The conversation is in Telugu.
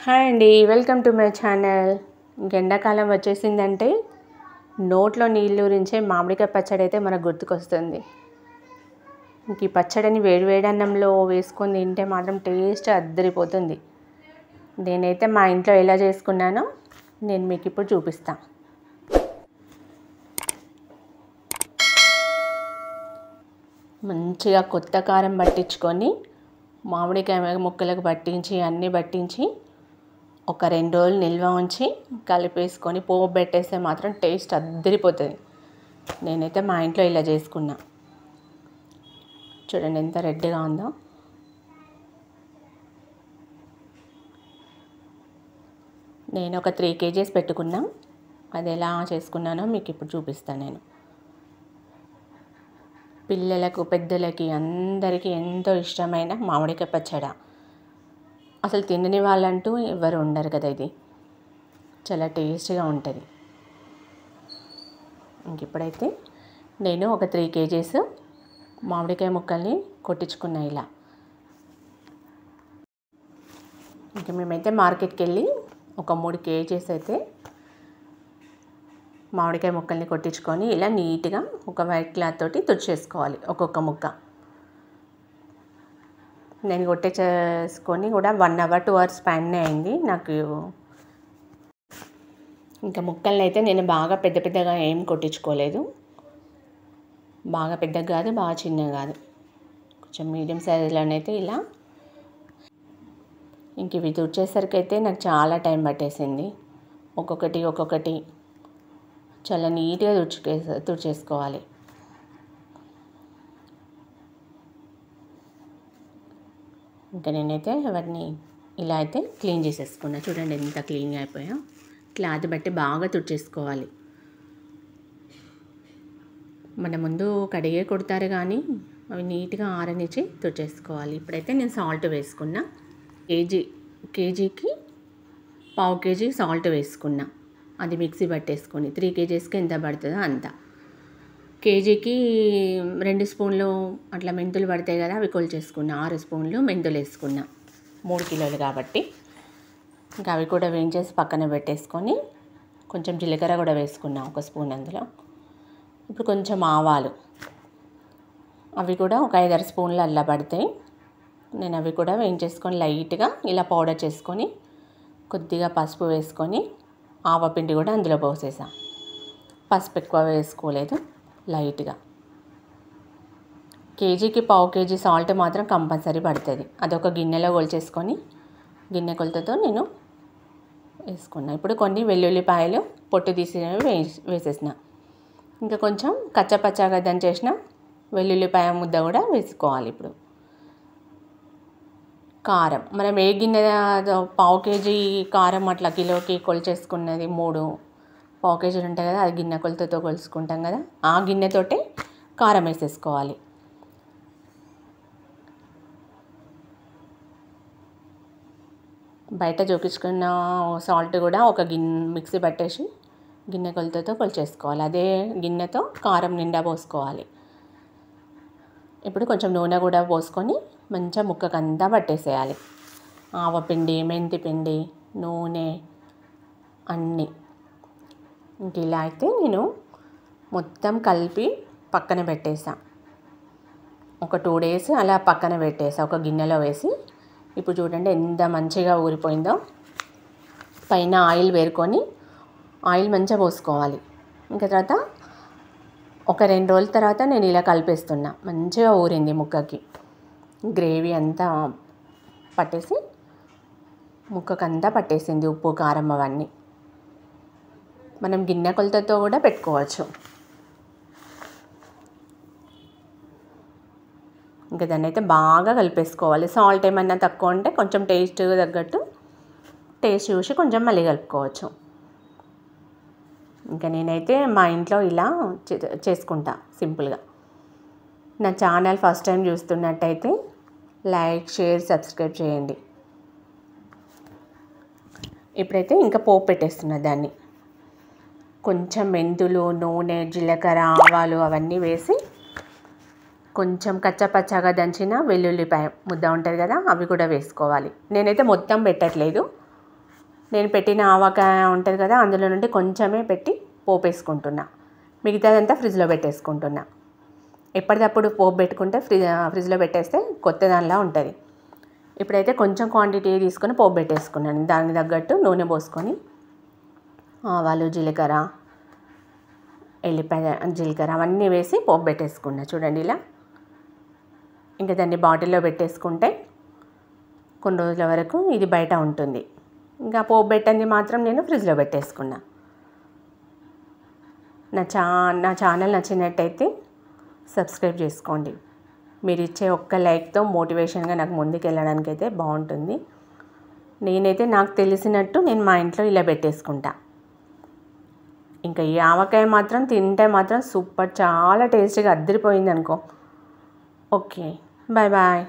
హాయ్ అండి, వెల్కమ్ టు మై ఛానల్. ఎండాకాలం వచ్చేసిందంటే నోట్లో నీళ్ళు ఊరించే మామిడికాయ పచ్చడి అయితే మనకు గుర్తుకొస్తుంది. ఈ పచ్చడిని వేడివేడి అన్నంలో వేసుకొని తింటే మాత్రం టేస్ట్ అద్దరిపోతుంది. నేనైతే మా ఇంట్లో ఎలా చేసుకున్నానో నేను మీకు ఇప్పుడు చూపిస్తాను. మంచిగా కొత్త కారం పట్టించుకొని మామిడికాయ ముక్కలకు పట్టించి అన్నీ పట్టించి ఒక 2 రోజులు నిల్వ ఉంచి కలిపేసుకొని పోపు పెట్టేస్తే మాత్రం టేస్ట్ అద్దరిపోతుంది. నేనైతే మా ఇంట్లో ఇలా చేసుకున్నా. చూడండి ఎంత రెడ్గా ఉందో. నేను ఒక 3 kgs పెట్టుకున్నా. అది ఎలా చేసుకున్నానో మీకు ఇప్పుడు చూపిస్తాను. నేను పిల్లలకు పెద్దలకి అందరికీ ఎంతో ఇష్టమైన మామిడికాయ పచ్చడి. అసలు తినని వాళ్ళంటూ ఎవరు ఉండరు కదా. ఇది చాలా టేస్ట్గా ఉంటుంది. ఇప్పుడైతే నేను ఒక 3 kgs మామిడికాయ ముక్కల్ని కొట్టించుకున్నా ఇలా. మేమైతే మార్కెట్కి వెళ్ళి ఒక 3 kgs అయితే మామిడికాయ ముక్కల్ని కొట్టించుకొని ఇలా నీట్గా ఒక వైట్ క్లాత్ తోటి తుడిచేసుకోవాలి ఒక్కొక్క ముక్క. నేను కొట్టేసుకొని కూడా 1 hour 2 hours పైనే అయింది నాకు. ఇంకా ముక్కల్ని అయితే నేను బాగా పెద్దగా ఏం కొట్టించుకోలేదు. బాగా పెద్దగా కాదు, బాగా చిన్నగా కాదు, కొంచెం మీడియం సైజులోనైతే ఇలా. ఇంక ఇవి తుడిచేసరికి అయితే నాకు చాలా టైం పట్టేసింది. ఒక్కొక్కటి చాలా నీట్గా తుడిచేసుకోవాలి. ఇంకా నేనైతే వాటిని ఇలా అయితే క్లీన్ చేసేసుకున్నా. చూడండి ఎంత క్లీన్గా అయిపోయా. క్లాత్ బట్టి బాగా తుడిచేసుకోవాలి. మన ముందు కడిగే కొడతారు కానీ అవి నీట్గా ఆరనిచ్చి తుడిచేసుకోవాలి. ఇప్పుడైతే నేను సాల్ట్ వేసుకున్నా. కేజీకి 1/2 kg సాల్ట్ వేసుకున్నా. అది మిక్సీ పట్టేసుకొని 3 kgsకి ఎంత పడుతుందో అంత. కేజీకి 2 స్పూన్లు అట్లా మెంతులు పడతాయి కదా, అవి కొలిచేసుకున్నా. 6 స్పూన్లు మెంతులు వేసుకున్నా, 3 కిలోలు కాబట్టి. ఇంకా అవి కూడా వేయించేసి పక్కన పెట్టేసుకొని కొంచెం జీలకర్ర కూడా వేసుకున్నా, 1 స్పూన్ అందులో. ఇప్పుడు కొంచెం ఆవాలు, అవి కూడా ఒక 5-6 స్పూన్లు అల్లా పడతాయి. నేను అవి కూడా వేయించేసుకొని లైట్గా ఇలా పౌడర్ చేసుకొని కొద్దిగా పసుపు వేసుకొని ఆవపిండి కూడా అందులో పోసేసా. పసుపు ఎక్కువ వేసుకోలేదు, లైట్గా. కేజీకి 1/2 kg సాల్ట్ మాత్రం కంపల్సరీ పడుతుంది. అదొక గిన్నెలో కొలిచేసుకొని గిన్నె కొలతతో నేను వేసుకున్నా. ఇప్పుడు కొన్ని వెల్లుల్లిపాయలు పొట్టు తీసినవి వేసేసిన. ఇంకా కొంచెం కచ్చపచ్చగా దంచేసిన వెల్లుల్లిపాయ ముద్ద కూడా వేసుకోవాలి. ఇప్పుడు కారం, మనం ఏ గిన్నె 1/2 kg కారం అట్లా కిలోకి కొలిచేసుకున్నది 3 1/2 kg ఉంటాయి కదా, అది గిన్నె కొలతతో కొలుసుకుంటాం కదా, ఆ గిన్నెతోటే కారం వేసేసుకోవాలి. బయట చూపించుకున్న సాల్ట్ కూడా ఒక మిక్సీ పట్టేసి గిన్నె కొలతతో కొలిచేసుకోవాలి. అదే గిన్నెతో కారం నిండా పోసుకోవాలి. ఇప్పుడు కొంచెం నూనె కూడా పోసుకొని మంచిగా ముక్కకంతా పట్టేసేయాలి. ఆవపిండి, మెంతి పిండి, నూనె అన్నీ. ఇంక ఇలా అయితే నేను మొత్తం కలిపి పక్కన పెట్టేసా. ఒక 2 days అలా పక్కన పెట్టేసా ఒక గిన్నెలో వేసి. ఇప్పుడు చూడండి ఎంత మంచిగా ఊరిపోయిందో. పైన ఆయిల్ వేరుకొని ఆయిల్ మంచిగా పోసుకోవాలి. ఇంకా తర్వాత ఒక 2 రోజుల తర్వాత నేను ఇలా కలిపేస్తున్నా. మంచిగా ఊరింది ముక్కకి. గ్రేవీ అంతా పట్టేసి ముక్కకంతా పట్టేసింది, ఉప్పు కారం అవన్నీ. మనం గిన్నె కొలతతో కూడా పెట్టుకోవచ్చు. ఇంకా దాన్ని అయితే బాగా కలిపేసుకోవాలి. సాల్ట్ ఏమన్నా తక్కువ ఉంటే కొంచెం టేస్ట్ తగ్గట్టు టేస్ట్ చూసి కొంచెం మళ్ళీ కలుపుకోవచ్చు. ఇంకా నేనైతే మా ఇంట్లో ఇలా చేసుకుంటా సింపుల్గా. నా ఛానల్ ఫస్ట్ టైం చూస్తున్నట్టయితే లైక్, షేర్, సబ్స్క్రైబ్ చేయండి. ఇప్పుడైతే ఇంకా పోపు పెట్టేస్తున్నా దాన్ని. కొంచెం మెంతులు, నూనె, జీలకర్ర, ఆవాలు అవన్నీ వేసి కొంచెం కచ్చపచ్చగా దంచిన వెల్లుల్లిపాయ ముద్ద ఉంటుంది కదా, అవి కూడా వేసుకోవాలి. నేనైతే మొత్తం పెట్టట్లేదు, నేను పెట్టిన ఆవకాయ ఉంటుంది కదా, అందులో నుండి కొంచెమే పెట్టి పోపు వేసుకుంటున్నా. మిగతాదంతా ఫ్రిడ్జ్లో పెట్టేసుకుంటున్నా. ఎప్పటికప్పుడు పోపు పెట్టుకుంటే ఫ్రిడ్జ్లో పెట్టేస్తే కొత్త దానిలా ఉంటుంది. ఇప్పుడైతే కొంచెం క్వాంటిటీ తీసుకొని పోపు పెట్టేసుకున్నాను. దానికి తగ్గట్టు నూనె పోసుకొని ఆవాలు, జీలకర్ర, ఎల్లిపాయ, జీలకర్ర అవన్నీ వేసి పోపు పెట్టేసుకున్నా. చూడండి ఇలా. ఇంకా దాన్ని బాటిల్లో పెట్టేసుకుంటే కొన్ని రోజుల వరకు ఇది బయట ఉంటుంది. ఇంకా పోపు పెట్టండి మాత్రం నేను ఫ్రిడ్జ్లో పెట్టేసుకున్నా. నా ఛానల్ నచ్చినట్టయితే సబ్స్క్రైబ్ చేసుకోండి. మీరు ఇచ్చే ఒక్క లైక్తో మోటివేషన్గా నాకు ముందుకు వెళ్ళడానికి అయితే బాగుంటుంది. నేనైతే నాకు తెలిసినట్టు నేను మా ఇంట్లో ఇలా పెట్టేసుకుంటా. ఇంకా ఈ ఆవకాయ మాత్రం తింటే మాత్రం సూపర్, చాలా టేస్టీగా అద్దరిపోయింది అనుకో. Okay, bye bye.